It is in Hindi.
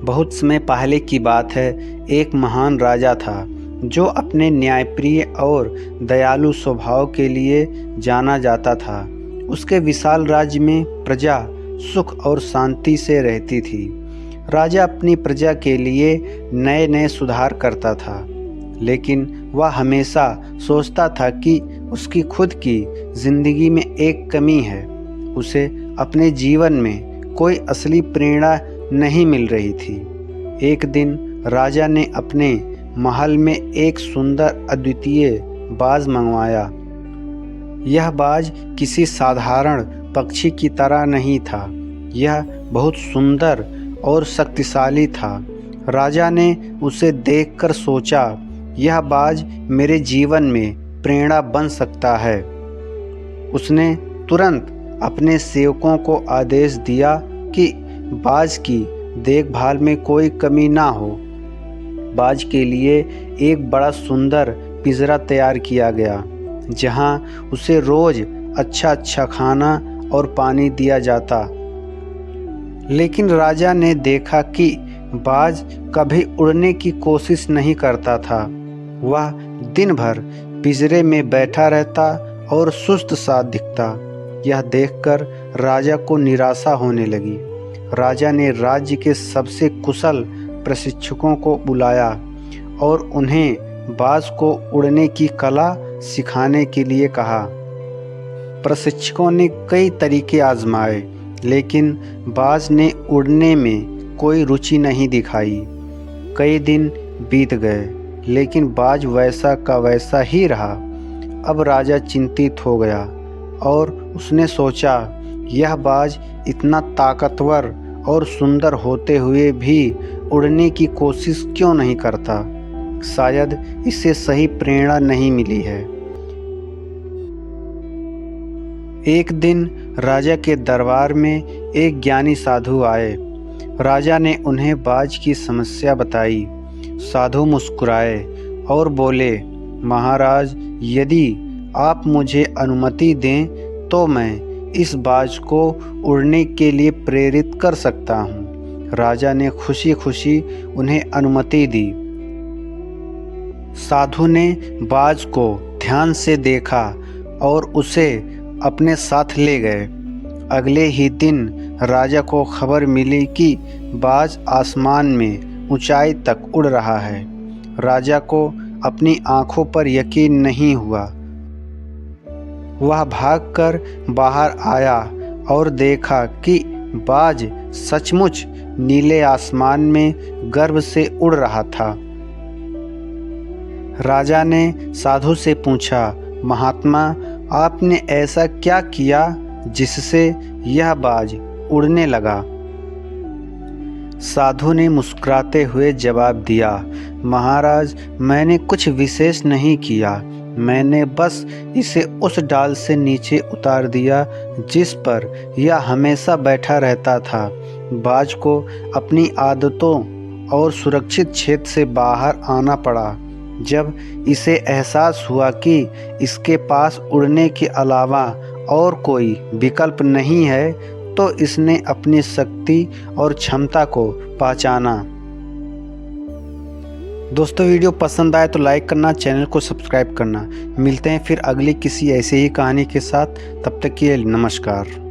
बहुत समय पहले की बात है। एक महान राजा था जो अपने न्यायप्रिय और दयालु स्वभाव के लिए जाना जाता था। उसके विशाल राज्य में प्रजा सुख और शांति से रहती थी। राजा अपनी प्रजा के लिए नए नए सुधार करता था, लेकिन वह हमेशा सोचता था कि उसकी खुद की जिंदगी में एक कमी है। उसे अपने जीवन में कोई असली प्रेरणा नहीं मिल रही थी। एक दिन राजा ने अपने महल में एक सुंदर अद्वितीय बाज मंगवाया। यह बाज किसी साधारण पक्षी की तरह नहीं था। यह बहुत सुंदर और शक्तिशाली था। राजा ने उसे देखकर सोचा, यह बाज मेरे जीवन में प्रेरणा बन सकता है। उसने तुरंत अपने सेवकों को आदेश दिया कि बाज की देखभाल में कोई कमी ना हो। बाज के लिए एक बड़ा सुंदर पिंजरा तैयार किया गया, जहां उसे रोज अच्छा खाना और पानी दिया जाता। लेकिन राजा ने देखा कि बाज कभी उड़ने की कोशिश नहीं करता था। वह दिन भर पिंजरे में बैठा रहता और सुस्त सा दिखता। यह देखकर राजा को निराशा होने लगी। राजा ने राज्य के सबसे कुशल प्रशिक्षकों को बुलाया और उन्हें बाज को उड़ने की कला सिखाने के लिए कहा। प्रशिक्षकों ने कई तरीके आजमाए, लेकिन बाज ने उड़ने में कोई रुचि नहीं दिखाई। कई दिन बीत गए, लेकिन बाज वैसा का वैसा ही रहा। अब राजा चिंतित हो गया और उसने सोचा, यह बाज इतना ताकतवर और सुंदर होते हुए भी उड़ने की कोशिश क्यों नहीं करता? शायद इसे सही प्रेरणा नहीं मिली है। एक दिन राजा के दरबार में एक ज्ञानी साधु आए। राजा ने उन्हें बाज की समस्या बताई। साधु मुस्कुराए और बोले, महाराज, यदि आप मुझे अनुमति दें तो मैं इस बाज को उड़ने के लिए प्रेरित कर सकता हूँ। राजा ने खुशी खुशी उन्हें अनुमति दी। साधु ने बाज को ध्यान से देखा और उसे अपने साथ ले गए। अगले ही दिन राजा को खबर मिली कि बाज आसमान में ऊंचाई तक उड़ रहा है। राजा को अपनी आंखों पर यकीन नहीं हुआ। वह भागकर बाहर आया और देखा कि बाज सचमुच नीले आसमान में गर्व से उड़ रहा था। राजा ने साधु से पूछा, महात्मा, आपने ऐसा क्या किया जिससे यह बाज उड़ने लगा? साधु ने मुस्कुराते हुए जवाब दिया, महाराज, मैंने कुछ विशेष नहीं किया। मैंने बस इसे उस डाल से नीचे उतार दिया जिस पर यह हमेशा बैठा रहता था। बाज को अपनी आदतों और सुरक्षित क्षेत्र से बाहर आना पड़ा। जब इसे एहसास हुआ कि इसके पास उड़ने के अलावा और कोई विकल्प नहीं है, तो इसने अपनी शक्ति और क्षमता को पहचाना। दोस्तों, वीडियो पसंद आए तो लाइक करना, चैनल को सब्सक्राइब करना। मिलते हैं फिर अगली किसी ऐसे ही कहानी के साथ। तब तक के लिए नमस्कार।